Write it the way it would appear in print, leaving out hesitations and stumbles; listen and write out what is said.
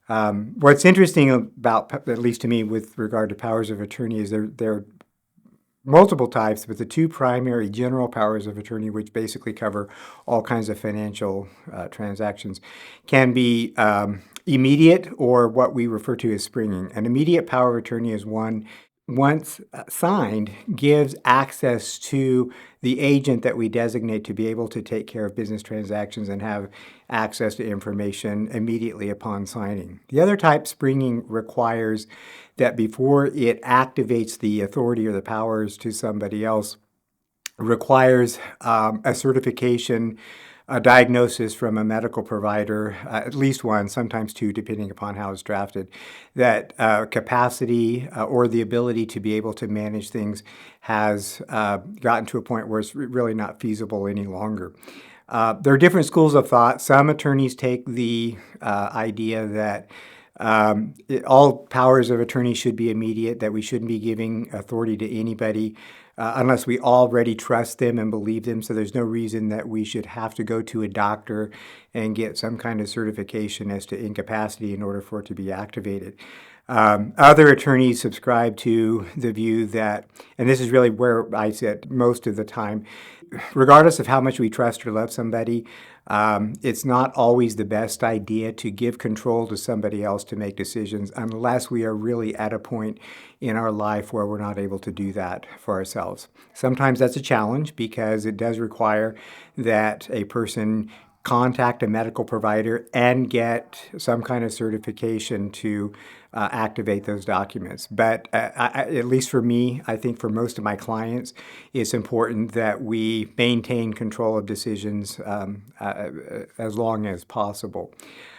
What's interesting about, at least to me, with regard to powers of attorney, is there are multiple types, but the two primary general powers of attorney, which basically cover all kinds of financial transactions, can be immediate or what we refer to as springing. An immediate power of attorney is one, once signed, gives access to the agent that we designate to be able to take care of business transactions and have access to information immediately upon signing. The other type, springing, requires that before it activates the authority or the powers to somebody else, requires a certification, a diagnosis from a medical provider, at least one, sometimes two, depending upon how it's drafted, that capacity or the ability to be able to manage things has gotten to a point where it's really not feasible any longer. There are different schools of thought. Some attorneys take the idea that all powers of attorney should be immediate, that we shouldn't be giving authority to anybody unless we already trust them and believe them. So there's no reason that we should have to go to a doctor and get some kind of certification as to incapacity in order for it to be activated. Other attorneys subscribe to the view that, and this is really where I sit most of the time, regardless of how much we trust or love somebody, it's not always the best idea to give control to somebody else to make decisions unless we are really at a point in our life where we're not able to do that for ourselves. Sometimes that's a challenge because it does require that a person contact a medical provider and get some kind of certification to activate those documents. But at least for me, I think for most of my clients, it's important that we maintain control of decisions as long as possible.